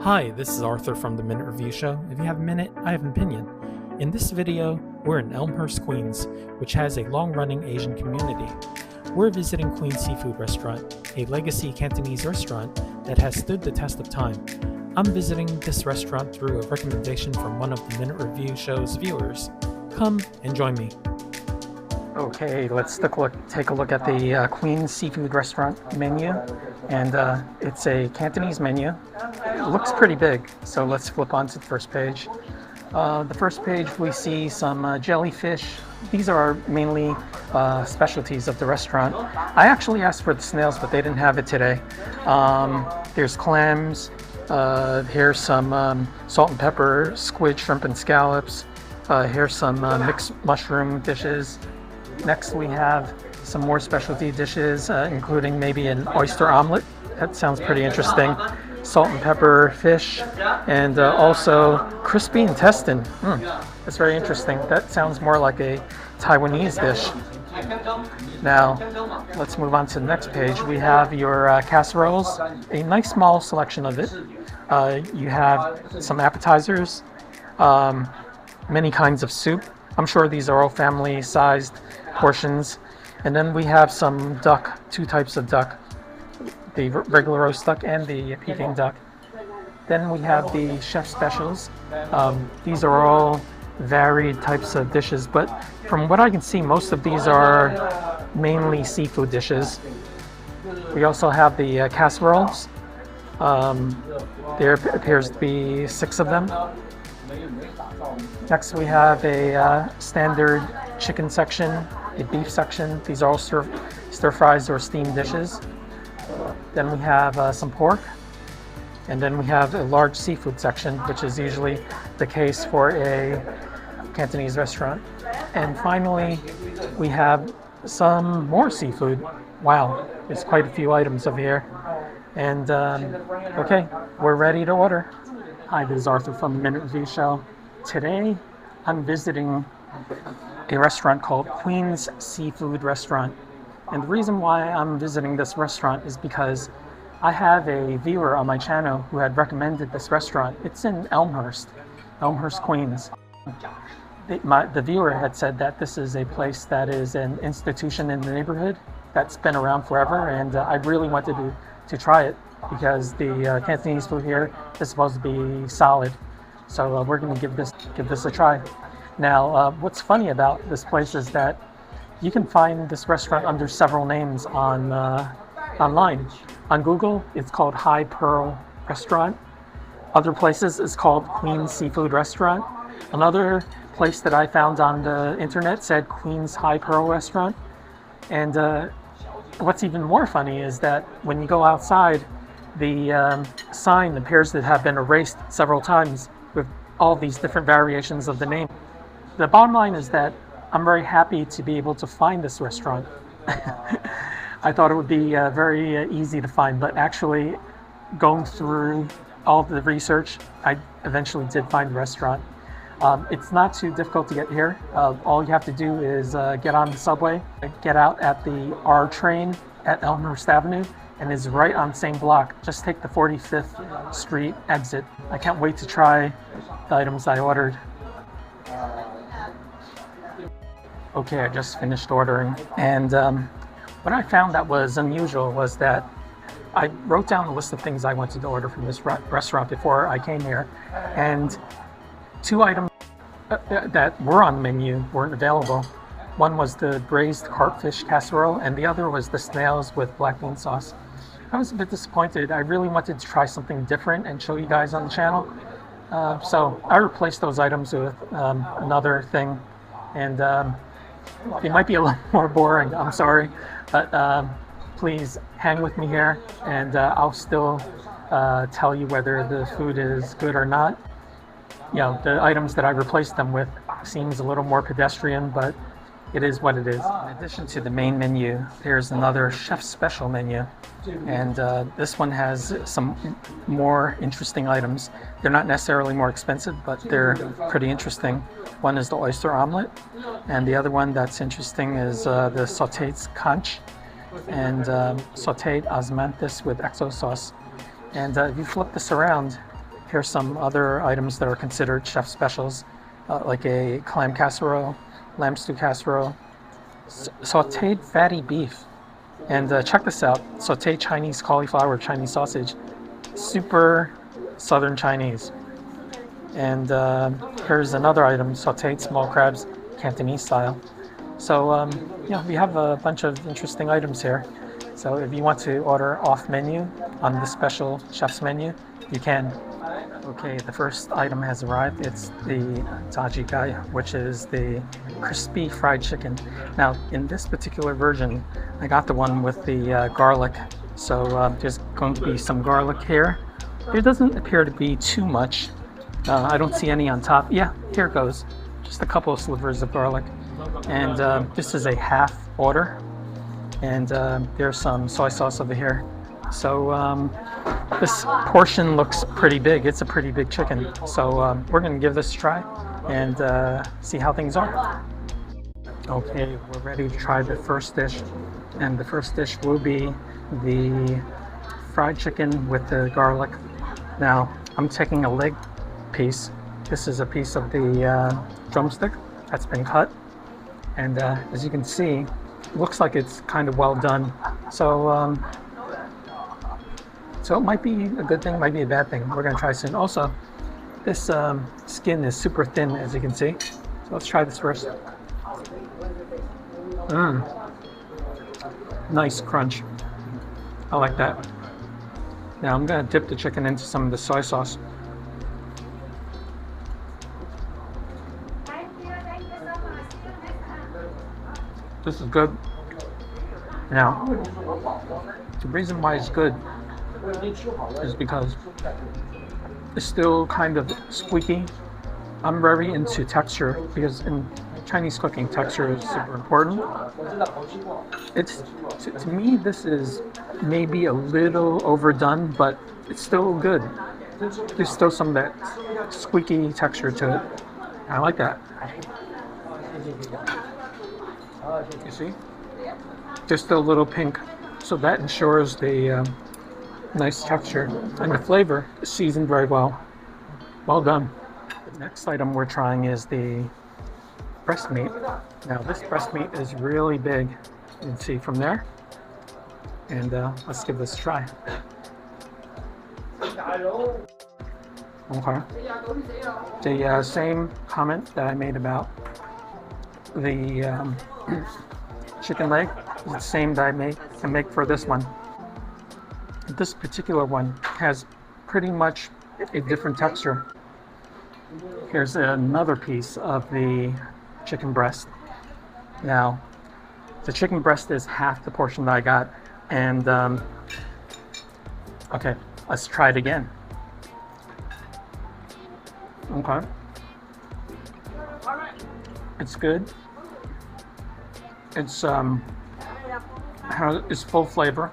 Hi, this is Arthur from the Minute Review Show. If you have a minute, I have an opinion. In this video, we're in Elmhurst, Queens, which has a long-running Asian community. We're visiting Queen's Seafood Restaurant, a legacy Cantonese restaurant that has stood the test of time. I'm visiting this restaurant through a recommendation from one of the Minute Review Show's viewers. Come and join me. Okay, let's take a look at the Queen's Seafood Restaurant menu, and it's a Cantonese menu. It looks pretty big, so let's flip on to the first page. The first page we see some jellyfish. These are mainly specialties of the restaurant. I actually asked for the snails, but they didn't have it today. There's clams. Here's some salt and pepper, squid, shrimp, and scallops. Here's some mixed mushroom dishes. Next we have some more specialty dishes, including maybe an oyster omelet. That sounds pretty interesting. Salt and pepper fish, and also crispy intestine. That's very interesting. That sounds more like a Taiwanese dish. Now, let's move on to the next page. We have your casseroles, a nice small selection of it. You have some appetizers, many kinds of soup. I'm sure these are all family-sized portions. And then we have some duck, two types of duck, the regular roast duck and the Peking duck. Then we have the chef specials. These are all varied types of dishes, but from what I can see, most of these are mainly seafood dishes. We also have the casseroles. There appears to be 6 of them. Next we have a standard chicken section, a beef section. These are all stir fries or steamed dishes. Then we have some pork, and then we have a large seafood section, which is usually the case for a Cantonese restaurant. And finally, we have some more seafood. Wow, there's quite a few items over here. And okay, we're ready to order. Hi, this is Arthur from the Minute Review Show. Today, I'm visiting a restaurant called Queen's Seafood Restaurant. And the reason why I'm visiting this restaurant is because I have a viewer on my channel who had recommended this restaurant. It's in Elmhurst Queens. The viewer had said that this is a place that is an institution in the neighborhood that's been around forever, and I really wanted to try it because the Cantonese food here is supposed to be solid. So we're going to give this a try. Now, what's funny about this place is that you can find this restaurant under several names online. On Google, it's called High Pearl Restaurant. Other places, it's called Queen's Seafood Restaurant. Another place that I found on the internet said Queen's High Pearl Restaurant. And what's even more funny is that when you go outside, the sign appears to have been erased several times with all these different variations of the name. The bottom line is that I'm very happy to be able to find this restaurant. I thought it would be very easy to find, but actually going through all the research, I eventually did find the restaurant. It's not too difficult to get here. All you have to do is get on the subway, get out at the R train at Elmhurst Avenue, and it's right on the same block. Just take the 45th Street exit. I can't wait to try the items I ordered. Okay, I just finished ordering, and what I found that was unusual was that I wrote down a list of things I wanted to order from this restaurant before I came here, and 2 items that were on the menu weren't available. One was the braised carpfish casserole, and the other was the snails with black bean sauce. I was a bit disappointed. I really wanted to try something different and show you guys on the channel. So I replaced those items with another thing, and it might be a little more boring, I'm sorry, but please hang with me here, and I'll still tell you whether the food is good or not. You know, the items that I replaced them with seems a little more pedestrian, but it is what it is. In addition to the main menu, there's another chef special menu, and this one has some more interesting items. They're not necessarily more expensive, but they're pretty interesting. One is the oyster omelet, and the other one that's interesting is the sautéed conch and sautéed osmanthus with exo sauce. And if you flip this around, Here's some other items that are considered chef specials, like a clam casserole, lamb stew casserole, sauteed fatty beef, and check this out, sauteed Chinese cauliflower Chinese sausage, super southern Chinese. And here's another item, sauteed small crabs, Cantonese style. So we have a bunch of interesting items here. So if you want to order off menu on the special chef's menu, you can. Okay, the first item has arrived. It's the zajigai, which is the crispy fried chicken. Now, in this particular version, I got the one with the garlic. So there's going to be some garlic here. There doesn't appear to be too much. I don't see any on top. Yeah, here it goes. Just a couple of slivers of garlic. And this is a half order. And there's some soy sauce over here. So this portion looks pretty big. It's a pretty big chicken. So we're going to give this a try and see how things are. Okay, we're ready to try the first dish. And the first dish will be the fried chicken with the garlic. Now, I'm taking a leg piece. This is a piece of the drumstick that's been cut. And as you can see, it looks like it's kind of well done. So so it might be a good thing, might be a bad thing. We're going to try soon. Also, this skin is super thin, as you can see. So let's try this first. Nice crunch. I like that. Now I'm going to dip the chicken into some of the soy sauce. This is good. Now, the reason why it's good is because it's still kind of squeaky. I'm very into texture because in Chinese cooking, texture is super important. It's to me, this is maybe a little overdone, but it's still good. There's still some of that squeaky texture to it. I like that. You see? There's still a little pink, so that ensures the nice texture, and the flavor is seasoned very well. Well done. The next item we're trying is the breast meat. Now this breast meat is really big, you can see from there. And let's give this a try. Okay. The same comment that I made about the chicken leg is the same that I can make for this one. This particular one has pretty much a different texture. Here's another piece of the chicken breast. Now, the chicken breast is half the portion that I got, and okay, let's try it again. Okay, it's good. It's full flavor.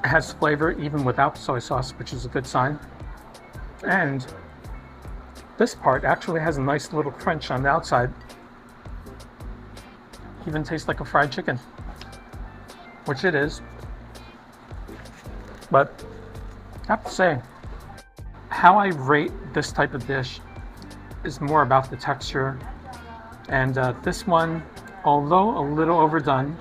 It has flavor even without soy sauce, which is a good sign. And this part actually has a nice little crunch on the outside. Even tastes like a fried chicken, which it is. But I have to say, how I rate this type of dish is more about the texture. And this one, although a little overdone,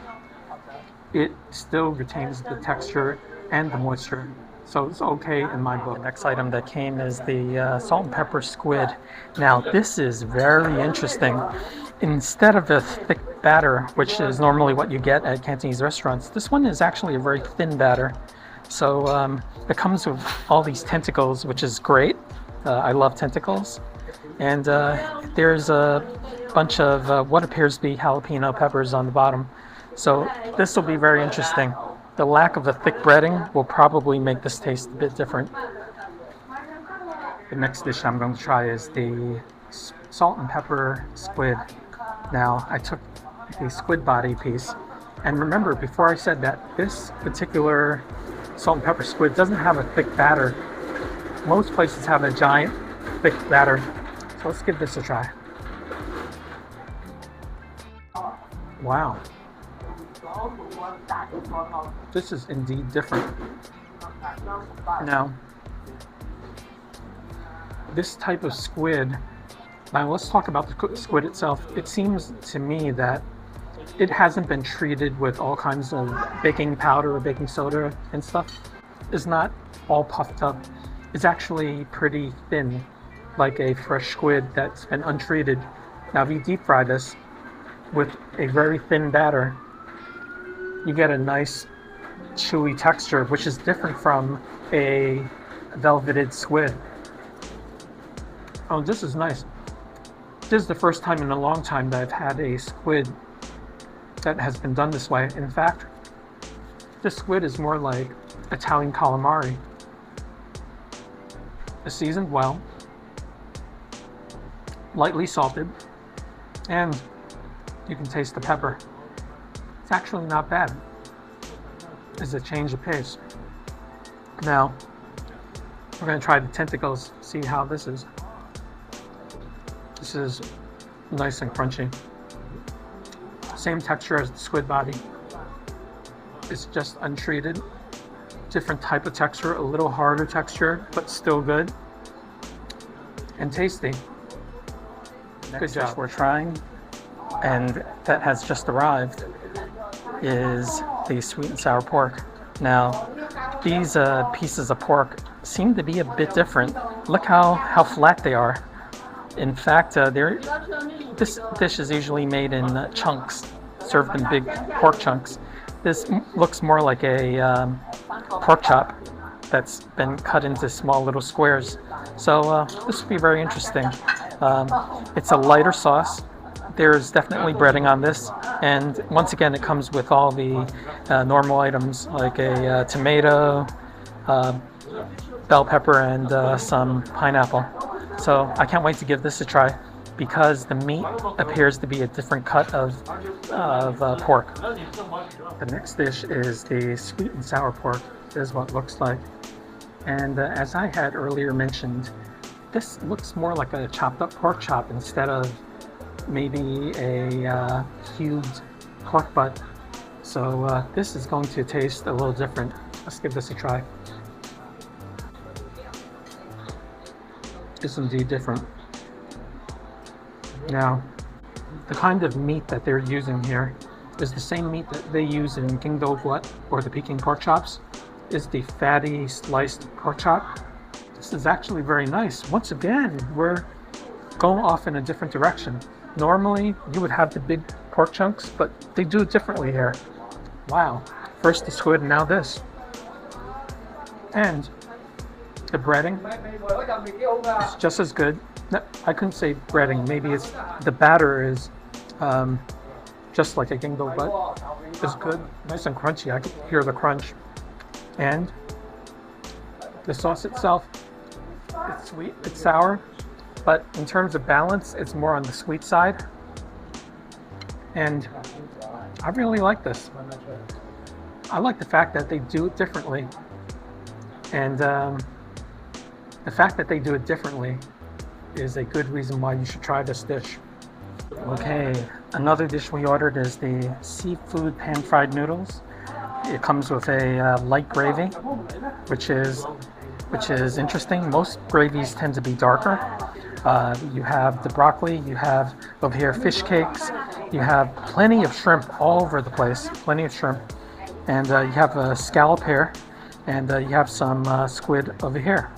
it still retains the texture and the moisture, so it's okay in my book. Next item that came is the salt and pepper squid. Now this is very interesting. Instead of a thick batter, which is normally what you get at Cantonese restaurants, this one is actually a very thin batter. So it comes with all these tentacles, which is great. I love tentacles. And there's a bunch of what appears to be jalapeno peppers on the bottom. So this will be very interesting. The lack of a thick breading will probably make this taste a bit different. The next dish I'm going to try is the salt and pepper squid. Now, I took the squid body piece, and remember, before I said that this particular salt and pepper squid doesn't have a thick batter. Most places have a giant thick batter. So let's give this a try. Wow. This is indeed different. Now, this type of squid, now let's talk about the squid itself. It seems to me that it hasn't been treated with all kinds of baking powder or baking soda and stuff. It's not all puffed up. It's actually pretty thin, like a fresh squid that's been untreated. Now if you deep fry this with a very thin batter, you get a nice chewy texture, which is different from a velveted squid. Oh, this is nice. This is the first time in a long time that I've had a squid that has been done this way. In fact, this squid is more like Italian calamari. It's seasoned well, lightly salted, and you can taste the pepper. It's actually not bad. It's a change of pace. Now, we're going to try the tentacles, see how this is. This is nice and crunchy. Same texture as the squid body. It's just untreated. Different type of texture, a little harder texture, but still good and tasty. Good job. We're trying, and that has just arrived, is the sweet and sour pork. Now, these pieces of pork seem to be a bit different. Look how flat they are. In fact, this dish is usually made in chunks, served in big pork chunks. This looks more like a pork chop that's been cut into small little squares. So this will be very interesting. It's a lighter sauce. There's definitely breading on this, and once again it comes with all the normal items like a tomato, bell pepper, and some pineapple. So I can't wait to give this a try, because the meat appears to be a different cut of pork. The next dish is the sweet and sour pork. This is what it looks like. And as I had earlier mentioned, this looks more like a chopped up pork chop instead of maybe a cubed pork butt. So this is going to taste a little different. Let's give this a try. It's indeed different. Now, the kind of meat that they're using here is the same meat that they use in Gingdo Guat, or the Peking pork chops, is the fatty sliced pork chop. This is actually very nice. Once again, we're going off in a different direction. Normally, you would have the big pork chunks, but they do it differently here. Wow. First the squid, now this. And the breading is just as good. No, I couldn't say breading. Maybe it's the batter is just like a Gingdo, but it's good, nice and crunchy. I can hear the crunch. And the sauce itself, it's sweet, it's sour, but in terms of balance, it's more on the sweet side. And I really like this. I like the fact that they do it differently. And the fact that they do it differently is a good reason why you should try this dish. Okay, another dish we ordered is the seafood pan-fried noodles. It comes with a light gravy, which is interesting. Most gravies tend to be darker. You have the broccoli, you have over here fish cakes, you have plenty of shrimp all over the place, plenty of shrimp. And you have a scallop here, and you have some squid over here.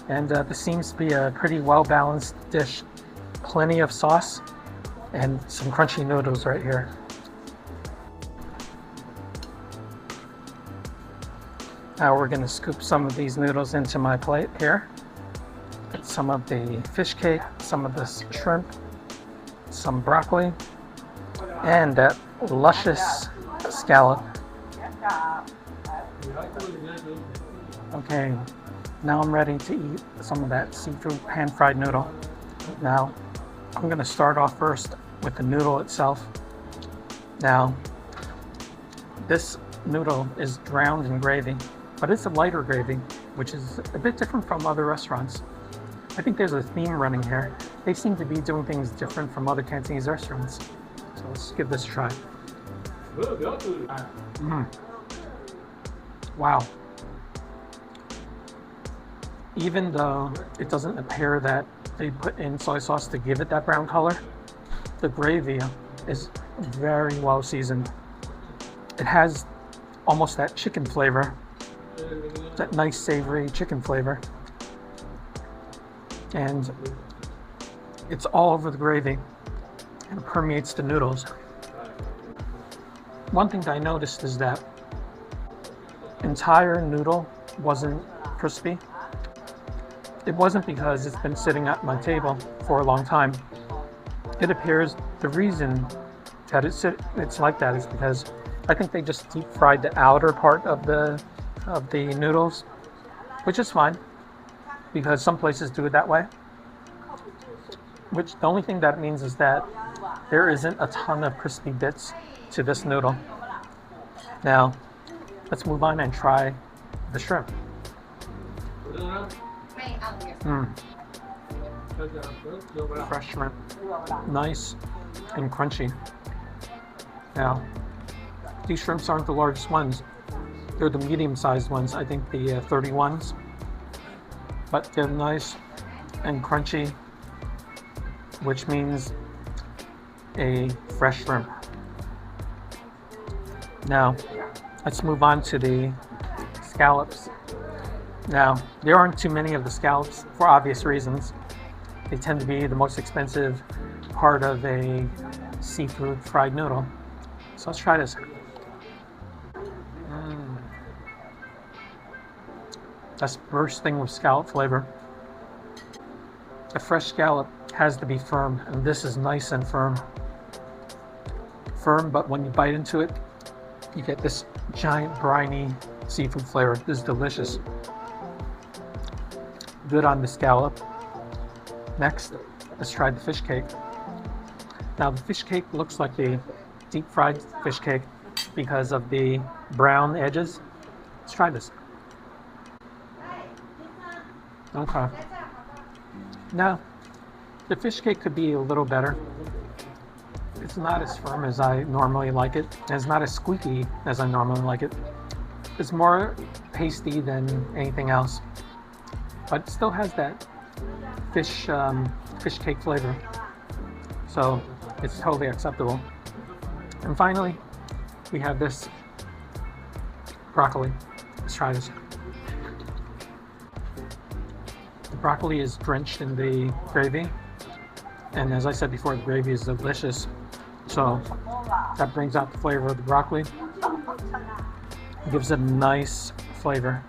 And this seems to be a pretty well-balanced dish. Plenty of sauce and some crunchy noodles right here. Now we're going to scoop some of these noodles into my plate here. Some of the fish cake, some of this shrimp, some broccoli, and that luscious scallop. Okay, now I'm ready to eat some of that seafood pan-fried noodle. Now, I'm going to start off first with the noodle itself. Now, this noodle is drowned in gravy, but it's a lighter gravy, which is a bit different from other restaurants. I think there's a theme running here. They seem to be doing things different from other Cantonese restaurants. So let's give this a try. Wow. even though it doesn't appear that they put in soy sauce to give it that brown color, the gravy is very well seasoned. It has almost that chicken flavor, that nice savory chicken flavor, and it's all over the gravy and it permeates the noodles. One thing that I noticed is that entire noodle wasn't crispy. It wasn't because it's been sitting at my table for a long time. It appears the reason that it's like that is because I think they just deep fried the outer part of the noodles, which is fine because some places do it that way. Which the only thing that means is that there isn't a ton of crispy bits to this noodle. Now, let's move on and try the shrimp. Fresh shrimp, nice and crunchy. Now, these shrimps aren't the largest ones. They're the medium-sized ones, I think the 31s. But they're nice and crunchy, which means a fresh shrimp. Now, let's move on to the scallops. Now, there aren't too many of the scallops for obvious reasons. They tend to be the most expensive part of a seafood fried noodle. So let's try this. That's bursting with scallop flavor. A fresh scallop has to be firm, and this is nice and firm. Firm, but when you bite into it, you get this giant briny seafood flavor. This is delicious. Good on the scallop. Next, let's try the fish cake. Now the fish cake looks like a deep fried fish cake because of the brown edges. Let's try this. Okay. Now, the fish cake could be a little better. It's not as firm as I normally like it, and it's not as squeaky as I normally like it. It's more pasty than anything else, but it still has that fish cake flavor, so it's totally acceptable. And finally, we have this broccoli. Let's try this. The broccoli is drenched in the gravy, and as I said before, the gravy is delicious, so that brings out the flavor of the broccoli. It gives it a nice flavor.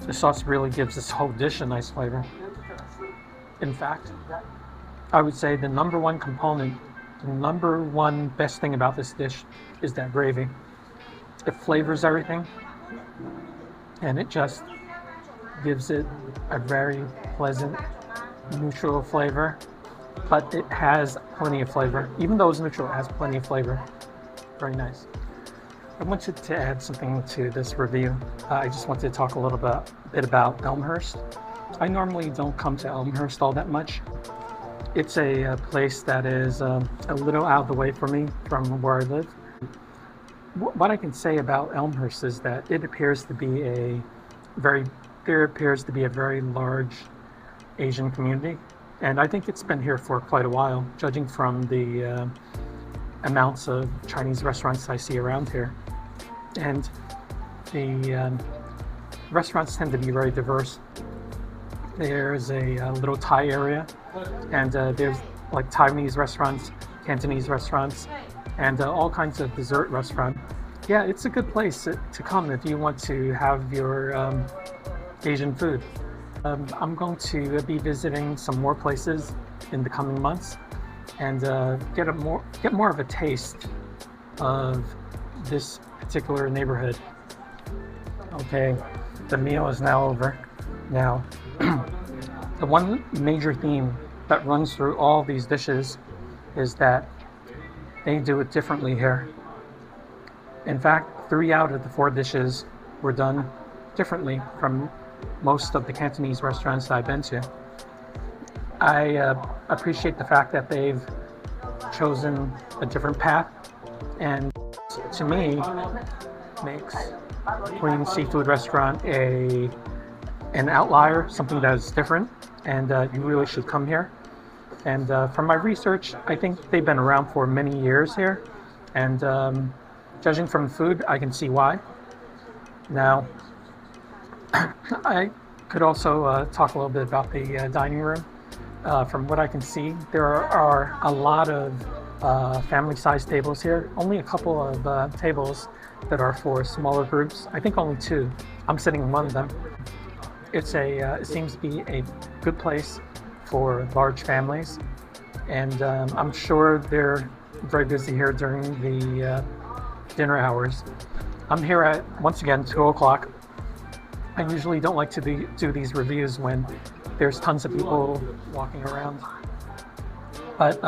The sauce really gives this whole dish a nice flavor. In fact, I would say the number one component, the number one best thing about this dish is that gravy. It flavors everything, and it just gives it a very pleasant, neutral flavor, but it has plenty of flavor. Even though it's neutral, it has plenty of flavor. Very nice. I wanted to add something to this review. I just wanted to talk a little bit about Elmhurst. I normally don't come to Elmhurst all that much. It's a place that is a little out of the way for me from where I live. What I can say about Elmhurst is that it appears to be there appears to be a very large Asian community, and I think it's been here for quite a while, judging from the amounts of Chinese restaurants I see around here. And the restaurants tend to be very diverse. There's a little Thai area, and there's like Taiwanese restaurants, Cantonese restaurants, and all kinds of dessert restaurants. Yeah, it's a good place to come if you want to have your Asian food. I'm going to be visiting some more places in the coming months and get more of a taste of this particular neighborhood. Okay, the meal is now over. Now, the one major theme that runs through all these dishes is that they do it differently here. In fact, 3 out of the 4 dishes were done differently from most of the Cantonese restaurants that I've been to. I appreciate the fact that they've chosen a different path, and to me makes Queen's Seafood Restaurant a an outlier, something that is different, and you really should come here. And from my research, I think they've been around for many years here, and judging from the food, I can see why. Now, I could also talk a little bit about the dining room. From what I can see, there are a lot of family-sized tables here. Only a couple of tables that are for smaller groups. I think only 2. I'm sitting in one of them. It seems to be a good place for large families, and I'm sure they're very busy here during the dinner hours. I'm here at, once again, 2 o'clock. I usually don't like to do these reviews when there's tons of people walking around, but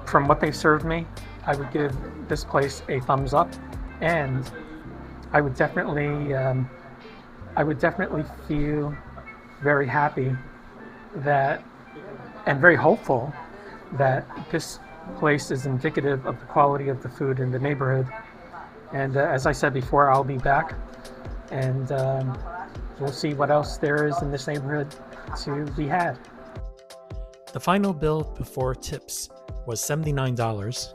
from what they've served me, I would give this place a thumbs up, and I would definitely feel very happy that, and very hopeful that this place is indicative of the quality of the food in the neighborhood. And as I said before, I'll be back, and we'll see what else there is in this neighborhood to be had. The final bill before tips was $79,